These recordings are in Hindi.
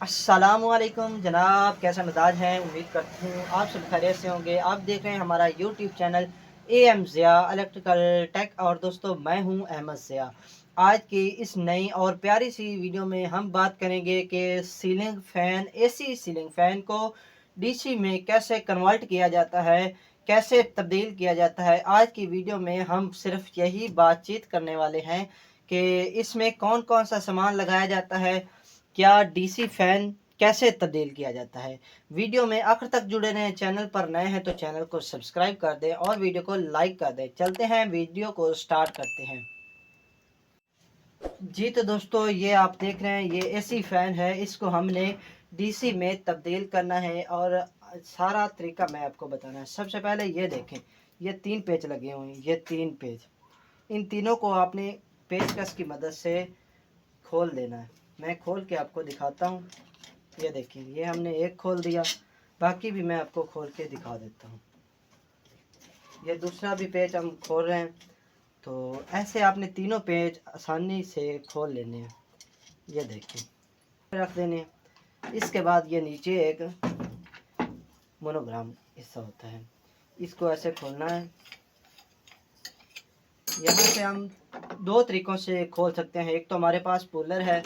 अस्सलामुअलैकुम जनाब, कैसा मिजाज है। उम्मीद करती हूँ आप सब खैरियत से होंगे। आप देख रहे हैं हमारा YouTube channel M Zia electrical tech और दोस्तों मैं हूँ अहमद ज़िया। आज की इस नई और प्यारी सी वीडियो में हम बात करेंगे कि ceiling fan AC ceiling fan को डीसी में कैसे कन्वर्ट किया जाता है, कैसे तब्दील किया जाता है। आज की वीडियो में हम सिर्फ यही बातचीत करने वाले हैं कि इसमें कौन कौन सा सामान लगाया जाता है, क्या डीसी फैन कैसे तब्दील किया जाता है। वीडियो में आखिर तक जुड़े रहें। चैनल पर नए हैं तो चैनल को सब्सक्राइब कर दें और वीडियो को लाइक कर दें। चलते हैं, वीडियो को स्टार्ट करते हैं। जी तो दोस्तों, ये आप देख रहे हैं, ये एसी फैन है। इसको हमने डीसी में तब्दील करना है और सारा तरीका मैं आपको बताना है। सबसे पहले ये देखें, ये 3 पेच लगे हुए हैं, ये 3 पेच। इन तीनों को आपने पेचकस की मदद से खोल देना है। मैं खोल के आपको दिखाता हूँ। ये देखिए, ये हमने एक खोल दिया, बाकी भी मैं आपको खोल के दिखा देता हूँ। ये दूसरा भी पेज हम खोल रहे हैं। तो ऐसे आपने तीनों पेज आसानी से खोल लेने हैं। ये देखिए, रख देने हैं। इसके बाद ये नीचे एक मोनोग्राम हिस्सा होता है, इसको ऐसे खोलना है। यहाँ से हम 2 तरीक़ों से खोल सकते हैं। एक तो हमारे पास पुलर है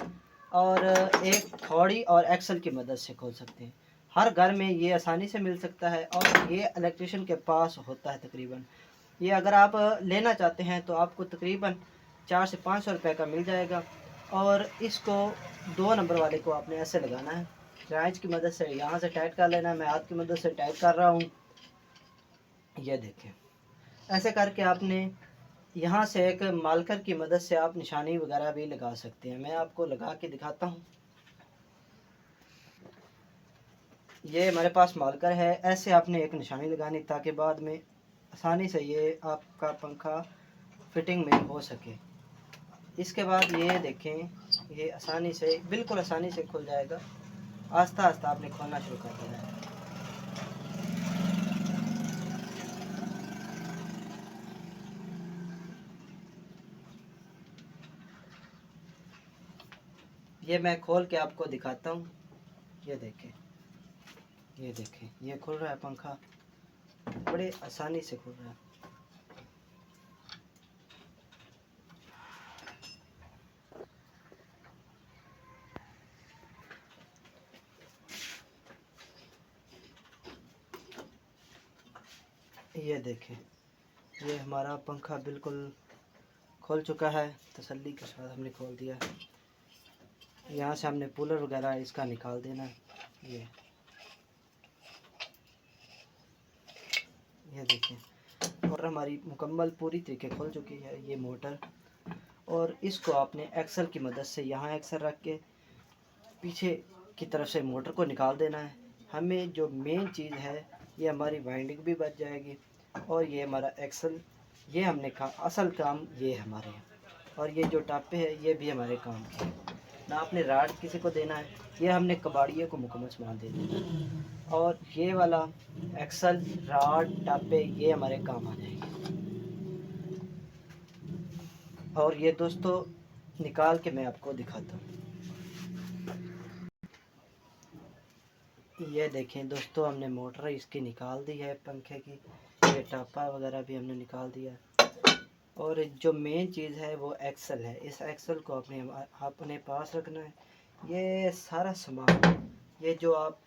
और एक थोड़ी और एक्सल की मदद से खोल सकते हैं। हर घर में ये आसानी से मिल सकता है और ये इलेक्ट्रिशियन के पास होता है तकरीबन। ये अगर आप लेना चाहते हैं तो आपको तकरीबन 400 से 500 रुपये का मिल जाएगा। और इसको 2 नंबर वाले को आपने ऐसे लगाना है, राइज की मदद से यहाँ से टाइट कर लेना है। मैं हाथ की मदद से टाइट कर रहा हूँ। ये देखें, ऐसे करके आपने यहाँ से एक मार्कर की मदद से आप निशानी वगैरह भी लगा सकते हैं। मैं आपको लगा के दिखाता हूँ। ये हमारे पास मार्कर है। ऐसे आपने एक निशानी लगानी ताकि बाद में आसानी से ये आपका पंखा फिटिंग में हो सके। इसके बाद ये देखें, ये आसानी से, बिल्कुल आसानी से खुल जाएगा। आस्ता आस्ता आपने खोलना शुरू कर देना है। ये मैं खोल के आपको दिखाता हूँ। ये देखें, ये देखें, ये खुल रहा है पंखा, बड़े आसानी से खुल रहा है। ये देखें, ये हमारा पंखा बिल्कुल खोल चुका है। तसल्ली के साथ हमने खोल दिया। यहाँ से हमने कूलर वगैरह इसका निकाल देना है। ये देखें, मोटर हमारी मुकम्मल पूरी तरीके खुल चुकी है। ये मोटर, और इसको आपने एक्सल की मदद से यहाँ एक्सल रख के पीछे की तरफ से मोटर को निकाल देना है। हमें जो मेन चीज़ है, ये हमारी वाइंडिंग भी बच जाएगी और ये हमारा एक्सल, ये हमने असल काम ये हमारे हैं। और ये जो टापे है ये भी हमारे काम के हैं। ना आपने राड किसी को देना है, ये हमने कबाड़िए को मुकम्मल सामान दे देना है। और ये वाला एक्सल, राड, टापे ये हमारे काम आ जाएंगे। और ये दोस्तों निकाल के मैं आपको दिखाता हूँ। ये देखें दोस्तों, हमने मोटर इसकी निकाल दी है पंखे की। ये टापा वगैरह भी हमने निकाल दिया। और जो मेन चीज़ है वो एक्सल है। इस एक्सल को अपने पास रखना है। ये सारा सामान, ये जो आप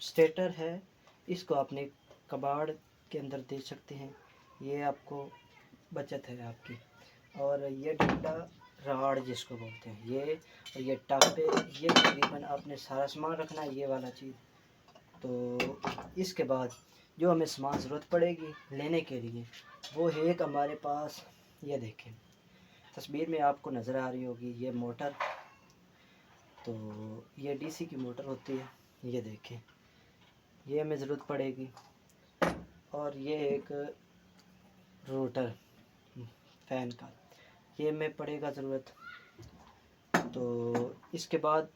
स्टेटर है, इसको अपने कबाड़ के अंदर दे सकते हैं। ये आपको बचत है आपकी। और ये डंडा, राड जिसको बोलते हैं, ये और ये टापे, ये तकरीबन आपने सारा सामान रखना है, ये वाला चीज़। तो इसके बाद जो हमें सामान ज़रूरत पड़ेगी लेने के लिए, वो है एक हमारे पास, ये देखें तस्वीर में आपको नज़र आ रही होगी, ये मोटर। तो ये डीसी की मोटर होती है। ये देखें, ये हमें ज़रूरत पड़ेगी। और ये एक रोटर फ़ैन का, ये हमें पड़ेगा ज़रूरत। तो इसके बाद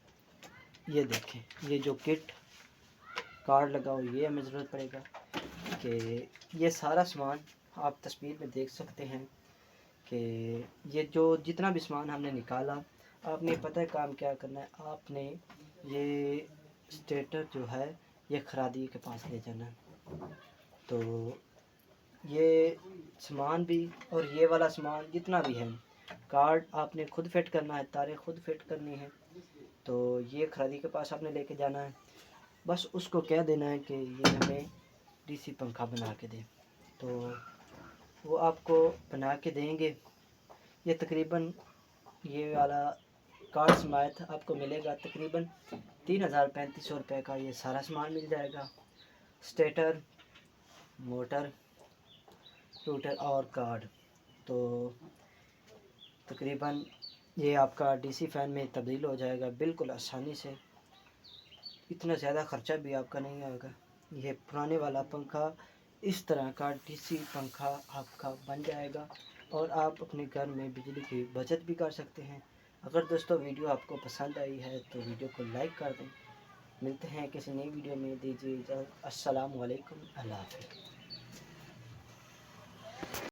ये देखें, ये जो किट कार्ड लगा हो, ये हमें ज़रूरत पड़ेगा। कि ये सारा सामान आप तस्वीर में देख सकते हैं कि ये जो जितना भी सामान हमने निकाला, आपने पता है काम क्या करना है। आपने ये स्टेटर जो है ये खरादी के पास ले जाना है। तो ये सामान भी और ये वाला सामान जितना भी है, कार्ड आपने खुद फिट करना है, तारें खुद फिट करनी है। तो ये खरादी के पास आपने लेके जाना है, बस उसको कह देना है कि ये हमें डीसी पंखा बना के दे, तो वो आपको बना के देंगे। ये तकरीबन ये वाला कार्ड समेत आपको मिलेगा तकरीबन 3,035 रुपये का। ये सारा सामान मिल जाएगा, स्टेटर, मोटर, रूटर और कार्ड। तो तकरीबन ये आपका डीसी फ़ैन में तब्दील हो जाएगा बिल्कुल आसानी से, इतना ज़्यादा ख़र्चा भी आपका नहीं आएगा। ये पुराने वाला पंखा इस तरह का डीसी पंखा आपका बन जाएगा और आप अपने घर में बिजली की बचत भी कर सकते हैं। अगर दोस्तों वीडियो आपको पसंद आई है तो वीडियो को लाइक कर दें। मिलते हैं किसी नई वीडियो में, दीजिए इजाज़त। अस्सलाम वालेकुम, अल्लाह हाफ़िज़।